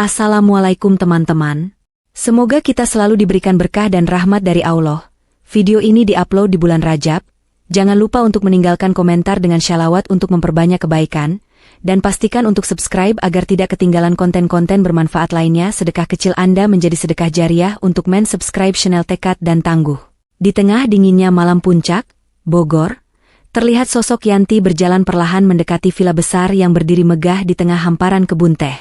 Assalamualaikum teman-teman. Semoga kita selalu diberikan berkah dan rahmat dari Allah. Video ini diupload di bulan Rajab. Jangan lupa untuk meninggalkan komentar dengan shalawat untuk memperbanyak kebaikan. Dan pastikan untuk subscribe agar tidak ketinggalan konten-konten bermanfaat lainnya. Sedekah kecil Anda menjadi sedekah jariah untuk subscribe channel Tekad dan Tangguh. Di tengah dinginnya malam puncak, Bogor, terlihat sosok Yanti berjalan perlahan mendekati villa besar yang berdiri megah di tengah hamparan kebun teh.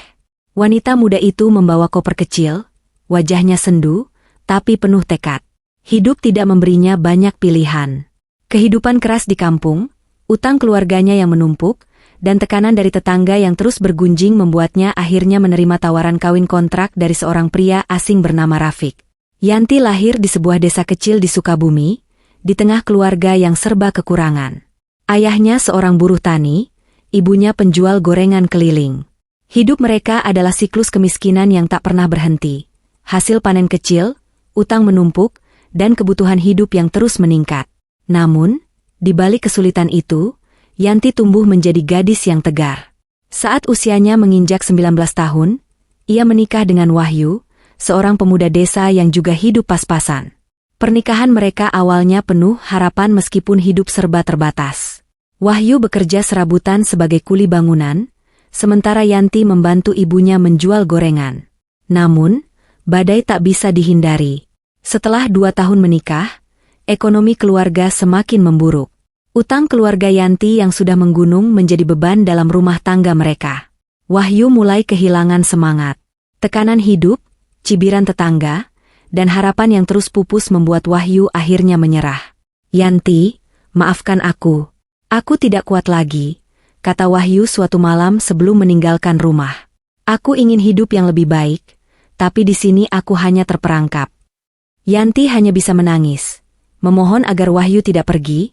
Wanita muda itu membawa koper kecil, wajahnya sendu, tapi penuh tekad. Hidup tidak memberinya banyak pilihan. Kehidupan keras di kampung, utang keluarganya yang menumpuk, dan tekanan dari tetangga yang terus bergunjing membuatnya akhirnya menerima tawaran kawin kontrak dari seorang pria asing bernama Rafiq. Yanti lahir di sebuah desa kecil di Sukabumi, di tengah keluarga yang serba kekurangan. Ayahnya seorang buruh tani, ibunya penjual gorengan keliling. Hidup mereka adalah siklus kemiskinan yang tak pernah berhenti. Hasil panen kecil, utang menumpuk, dan kebutuhan hidup yang terus meningkat. Namun, di balik kesulitan itu, Yanti tumbuh menjadi gadis yang tegar. Saat usianya menginjak 19 tahun, ia menikah dengan Wahyu, seorang pemuda desa yang juga hidup pas-pasan. Pernikahan mereka awalnya penuh harapan meskipun hidup serba terbatas. Wahyu bekerja serabutan sebagai kuli bangunan, sementara Yanti membantu ibunya menjual gorengan. Namun, badai tak bisa dihindari. Setelah 2 tahun menikah, ekonomi keluarga semakin memburuk. Utang keluarga Yanti yang sudah menggunung menjadi beban dalam rumah tangga mereka. Wahyu mulai kehilangan semangat. Tekanan hidup, cibiran tetangga, dan harapan yang terus pupus membuat Wahyu akhirnya menyerah. "Yanti, maafkan aku. Aku tidak kuat lagi," kata Wahyu suatu malam sebelum meninggalkan rumah. "Aku ingin hidup yang lebih baik, tapi di sini aku hanya terperangkap." Yanti hanya bisa menangis, memohon agar Wahyu tidak pergi,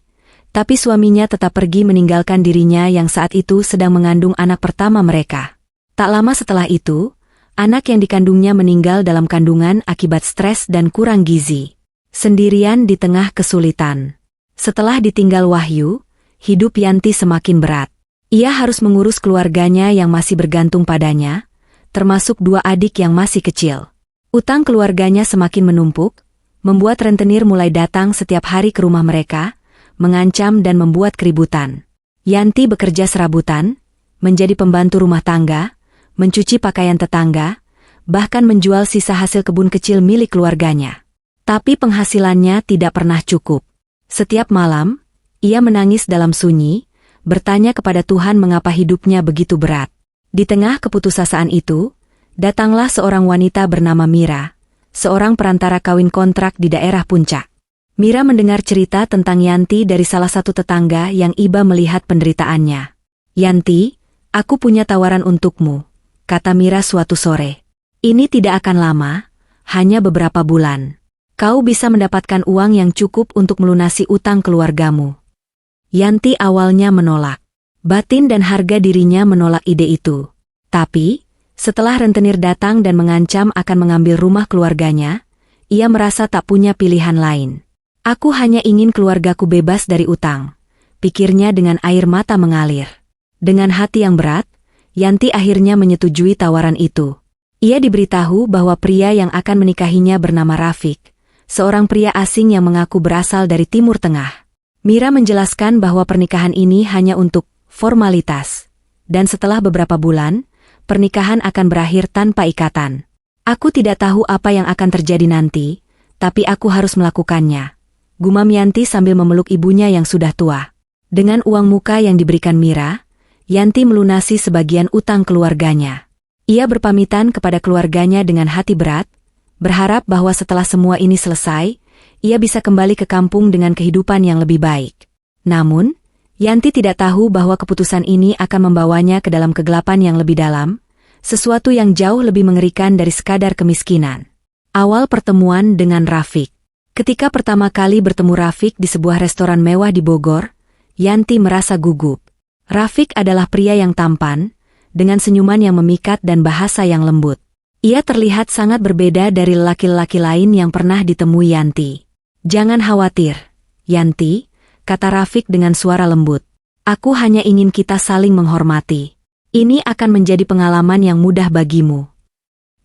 tapi suaminya tetap pergi meninggalkan dirinya yang saat itu sedang mengandung anak pertama mereka. Tak lama setelah itu, anak yang dikandungnya meninggal dalam kandungan akibat stres dan kurang gizi. Sendirian di tengah kesulitan. Setelah ditinggal Wahyu, hidup Yanti semakin berat. Ia harus mengurus keluarganya yang masih bergantung padanya, termasuk 2 adik yang masih kecil. Utang keluarganya semakin menumpuk, membuat rentenir mulai datang setiap hari ke rumah mereka, mengancam dan membuat keributan. Yanti bekerja serabutan, menjadi pembantu rumah tangga, mencuci pakaian tetangga, bahkan menjual sisa hasil kebun kecil milik keluarganya. Tapi penghasilannya tidak pernah cukup. Setiap malam, ia menangis dalam sunyi, bertanya kepada Tuhan mengapa hidupnya begitu berat. Di tengah keputusasaan itu, datanglah seorang wanita bernama Mira, seorang perantara kawin kontrak di daerah puncak. Mira mendengar cerita tentang Yanti dari salah satu tetangga yang iba melihat penderitaannya. "Yanti, aku punya tawaran untukmu," kata Mira suatu sore. "Ini tidak akan lama, hanya beberapa bulan. Kau bisa mendapatkan uang yang cukup untuk melunasi utang keluargamu." Yanti awalnya menolak. Batin dan harga dirinya menolak ide itu. Tapi, setelah rentenir datang dan mengancam akan mengambil rumah keluarganya, ia merasa tak punya pilihan lain. "Aku hanya ingin keluargaku bebas dari utang," pikirnya dengan air mata mengalir. Dengan hati yang berat, Yanti akhirnya menyetujui tawaran itu. Ia diberitahu bahwa pria yang akan menikahinya bernama Rafiq, seorang pria asing yang mengaku berasal dari Timur Tengah. Mira menjelaskan bahwa pernikahan ini hanya untuk formalitas, dan setelah beberapa bulan, pernikahan akan berakhir tanpa ikatan. "Aku tidak tahu apa yang akan terjadi nanti, tapi aku harus melakukannya," gumam Yanti sambil memeluk ibunya yang sudah tua. Dengan uang muka yang diberikan Mira, Yanti melunasi sebagian utang keluarganya. Ia berpamitan kepada keluarganya dengan hati berat, berharap bahwa setelah semua ini selesai, ia bisa kembali ke kampung dengan kehidupan yang lebih baik. Namun, Yanti tidak tahu bahwa keputusan ini akan membawanya ke dalam kegelapan yang lebih dalam, sesuatu yang jauh lebih mengerikan dari sekadar kemiskinan. Awal pertemuan dengan Rafiq. Ketika pertama kali bertemu Rafiq di sebuah restoran mewah di Bogor, Yanti merasa gugup. Rafiq adalah pria yang tampan, dengan senyuman yang memikat dan bahasa yang lembut. Ia terlihat sangat berbeda dari laki-laki lain yang pernah ditemui Yanti. "Jangan khawatir, Yanti," kata Rafiq dengan suara lembut. "Aku hanya ingin kita saling menghormati. Ini akan menjadi pengalaman yang mudah bagimu."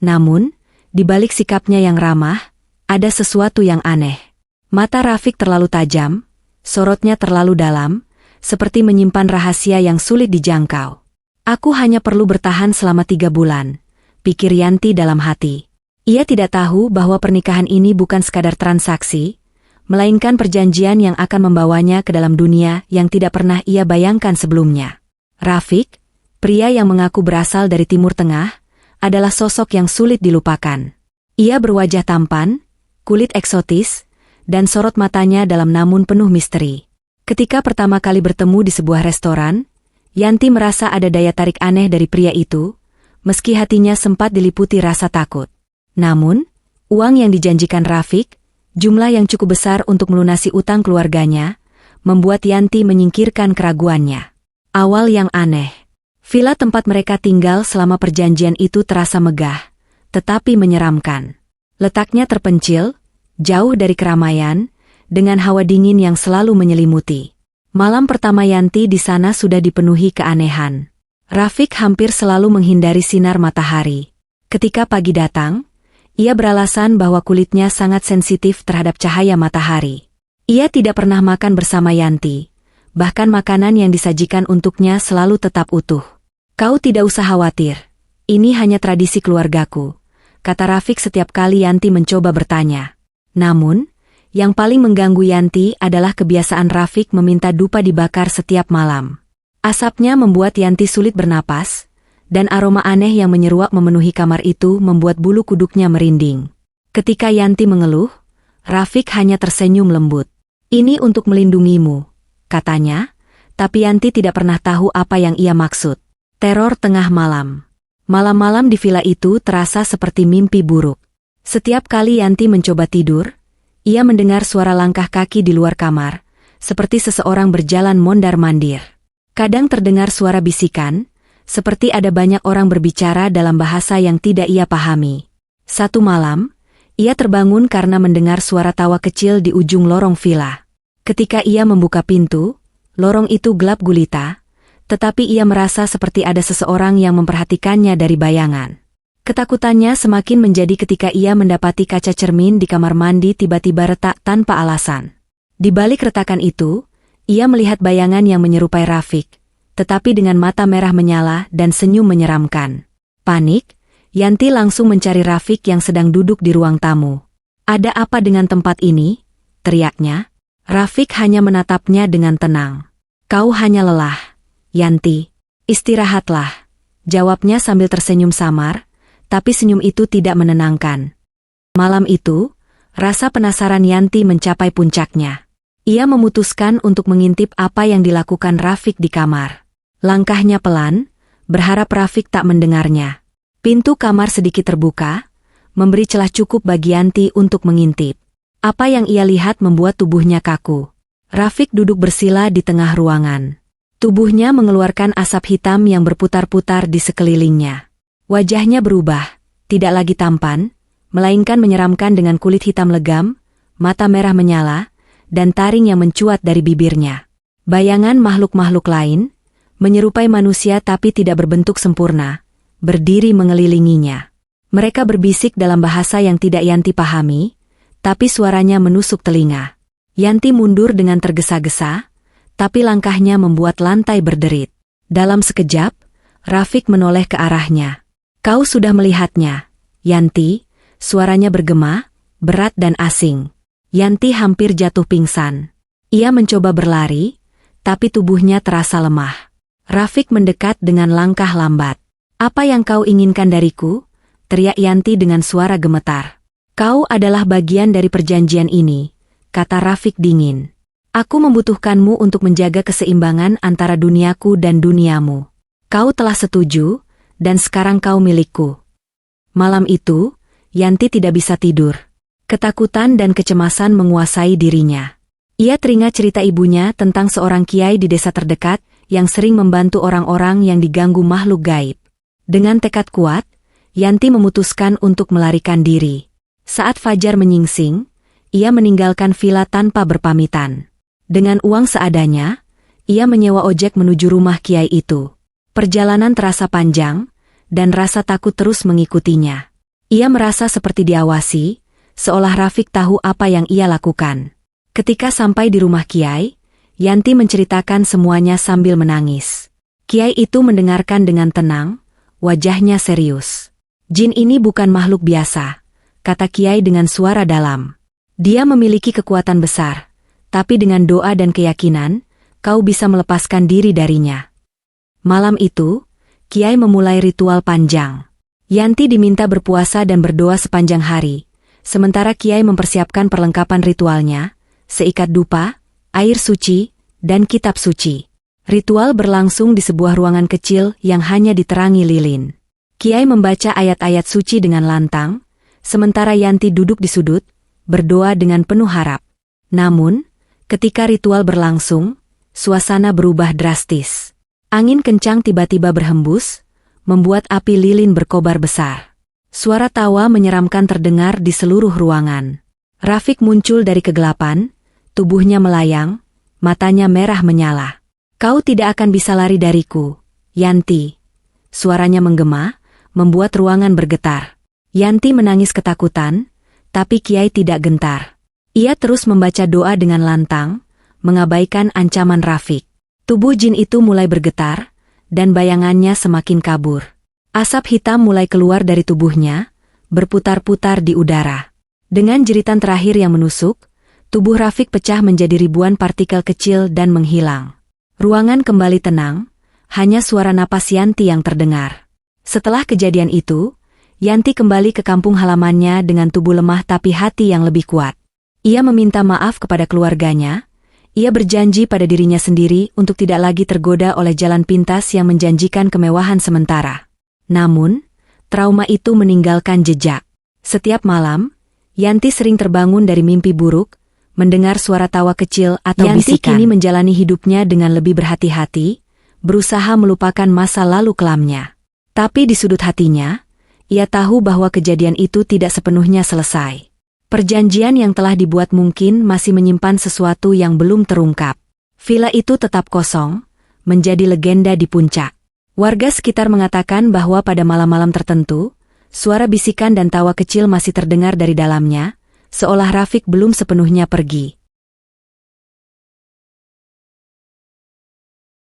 Namun, di balik sikapnya yang ramah, ada sesuatu yang aneh. Mata Rafiq terlalu tajam, sorotnya terlalu dalam, seperti menyimpan rahasia yang sulit dijangkau. Aku hanya perlu bertahan selama 3 bulan, pikir Yanti dalam hati. Ia tidak tahu bahwa pernikahan ini bukan sekadar transaksi, melainkan perjanjian yang akan membawanya ke dalam dunia yang tidak pernah ia bayangkan sebelumnya. Rafiq, pria yang mengaku berasal dari Timur Tengah, adalah sosok yang sulit dilupakan. Ia berwajah tampan, kulit eksotis, dan sorot matanya dalam namun penuh misteri. Ketika pertama kali bertemu di sebuah restoran, Yanti merasa ada daya tarik aneh dari pria itu, meski hatinya sempat diliputi rasa takut. Namun, uang yang dijanjikan Rafiq, jumlah yang cukup besar untuk melunasi utang keluarganya, membuat Yanti menyingkirkan keraguannya. Awal yang aneh. Villa tempat mereka tinggal selama perjanjian itu terasa megah, tetapi menyeramkan. Letaknya terpencil, jauh dari keramaian, dengan hawa dingin yang selalu menyelimuti. Malam pertama Yanti di sana sudah dipenuhi keanehan. Rafiq hampir selalu menghindari sinar matahari. Ketika pagi datang, ia beralasan bahwa kulitnya sangat sensitif terhadap cahaya matahari. Ia tidak pernah makan bersama Yanti, bahkan makanan yang disajikan untuknya selalu tetap utuh. "Kau tidak usah khawatir, ini hanya tradisi keluargaku," kata Rafiq setiap kali Yanti mencoba bertanya. Namun, yang paling mengganggu Yanti adalah kebiasaan Rafiq meminta dupa dibakar setiap malam. Asapnya membuat Yanti sulit bernapas, dan aroma aneh yang menyeruak memenuhi kamar itu membuat bulu kuduknya merinding. Ketika Yanti mengeluh, Rafiq hanya tersenyum lembut. "Ini untuk melindungimu," katanya, tapi Yanti tidak pernah tahu apa yang ia maksud. Teror tengah malam. Malam-malam di villa itu terasa seperti mimpi buruk. Setiap kali Yanti mencoba tidur, ia mendengar suara langkah kaki di luar kamar, seperti seseorang berjalan mondar-mandir. Kadang terdengar suara bisikan, seperti ada banyak orang berbicara dalam bahasa yang tidak ia pahami. Satu malam, ia terbangun karena mendengar suara tawa kecil di ujung lorong villa. Ketika ia membuka pintu, lorong itu gelap gulita, tetapi ia merasa seperti ada seseorang yang memperhatikannya dari bayangan. Ketakutannya semakin menjadi ketika ia mendapati kaca cermin di kamar mandi tiba-tiba retak tanpa alasan. Di balik retakan itu, ia melihat bayangan yang menyerupai Rafiq, tetapi dengan mata merah menyala dan senyum menyeramkan. Panik, Yanti langsung mencari Rafiq yang sedang duduk di ruang tamu. "Ada apa dengan tempat ini?" teriaknya. Rafiq hanya menatapnya dengan tenang. "Kau hanya lelah, Yanti. Istirahatlah," jawabnya sambil tersenyum samar, tapi senyum itu tidak menenangkan. Malam itu, rasa penasaran Yanti mencapai puncaknya. Ia memutuskan untuk mengintip apa yang dilakukan Rafiq di kamar. Langkahnya pelan, berharap Rafiq tak mendengarnya. Pintu kamar sedikit terbuka, memberi celah cukup bagi Yanti untuk mengintip. Apa yang ia lihat membuat tubuhnya kaku. Rafiq duduk bersila di tengah ruangan. Tubuhnya mengeluarkan asap hitam yang berputar-putar di sekelilingnya. Wajahnya berubah, tidak lagi tampan, melainkan menyeramkan dengan kulit hitam legam, mata merah menyala, dan taring yang mencuat dari bibirnya. Bayangan makhluk-makhluk lain, menyerupai manusia tapi tidak berbentuk sempurna, berdiri mengelilinginya. Mereka berbisik dalam bahasa yang tidak Yanti pahami, tapi suaranya menusuk telinga. Yanti mundur dengan tergesa-gesa, tapi langkahnya membuat lantai berderit. Dalam sekejap, Rafiq menoleh ke arahnya. "Kau sudah melihatnya, Yanti," suaranya bergema, berat dan asing. Yanti hampir jatuh pingsan. Ia mencoba berlari, tapi tubuhnya terasa lemah. Rafiq mendekat dengan langkah lambat. "Apa yang kau inginkan dariku?" teriak Yanti dengan suara gemetar. "Kau adalah bagian dari perjanjian ini," kata Rafiq dingin. "Aku membutuhkanmu untuk menjaga keseimbangan antara duniaku dan duniamu. Kau telah setuju, dan sekarang kau milikku." Malam itu, Yanti tidak bisa tidur. Ketakutan dan kecemasan menguasai dirinya. Ia teringat cerita ibunya tentang seorang kiai di desa terdekat yang sering membantu orang-orang yang diganggu makhluk gaib. Dengan tekad kuat, Yanti memutuskan untuk melarikan diri. Saat fajar menyingsing, ia meninggalkan villa tanpa berpamitan. Dengan uang seadanya, ia menyewa ojek menuju rumah kiai itu. Perjalanan terasa panjang, dan rasa takut terus mengikutinya. Ia merasa seperti diawasi, seolah Rafiq tahu apa yang ia lakukan. Ketika sampai di rumah Kiai, Yanti menceritakan semuanya sambil menangis. Kiai itu mendengarkan dengan tenang, wajahnya serius. Jin ini bukan makhluk biasa, kata Kiai dengan suara dalam. Dia memiliki kekuatan besar, tapi dengan doa dan keyakinan, kau bisa melepaskan diri darinya. Malam itu, Kiai memulai ritual panjang. Yanti diminta berpuasa dan berdoa sepanjang hari, sementara Kiai mempersiapkan perlengkapan ritualnya, seikat dupa, air suci, dan kitab suci. Ritual berlangsung di sebuah ruangan kecil yang hanya diterangi lilin. Kiai membaca ayat-ayat suci dengan lantang, sementara Yanti duduk di sudut, berdoa dengan penuh harap. Namun, ketika ritual berlangsung, suasana berubah drastis. Angin kencang tiba-tiba berhembus, membuat api lilin berkobar besar. Suara tawa menyeramkan terdengar di seluruh ruangan. Rafiq muncul dari kegelapan, tubuhnya melayang, matanya merah menyala. Kau tidak akan bisa lari dariku, Yanti. Suaranya menggema, membuat ruangan bergetar. Yanti menangis ketakutan, tapi Kiai tidak gentar. Ia terus membaca doa dengan lantang, mengabaikan ancaman Rafiq. Tubuh jin itu mulai bergetar, dan bayangannya semakin kabur. Asap hitam mulai keluar dari tubuhnya, berputar-putar di udara. Dengan jeritan terakhir yang menusuk, tubuh Rafiq pecah menjadi ribuan partikel kecil dan menghilang. Ruangan kembali tenang, hanya suara napas Yanti yang terdengar. Setelah kejadian itu, Yanti kembali ke kampung halamannya dengan tubuh lemah tapi hati yang lebih kuat. Ia meminta maaf kepada keluarganya. Ia berjanji pada dirinya sendiri untuk tidak lagi tergoda oleh jalan pintas yang menjanjikan kemewahan sementara. Namun, trauma itu meninggalkan jejak. Setiap malam, Yanti sering terbangun dari mimpi buruk, mendengar suara tawa kecil atau bisikan. Yanti kini menjalani hidupnya dengan lebih berhati-hati, berusaha melupakan masa lalu kelamnya. Tapi di sudut hatinya, ia tahu bahwa kejadian itu tidak sepenuhnya selesai. Perjanjian yang telah dibuat mungkin masih menyimpan sesuatu yang belum terungkap. Villa itu tetap kosong, menjadi legenda di puncak. Warga sekitar mengatakan bahwa pada malam-malam tertentu, suara bisikan dan tawa kecil masih terdengar dari dalamnya, seolah Rafiq belum sepenuhnya pergi.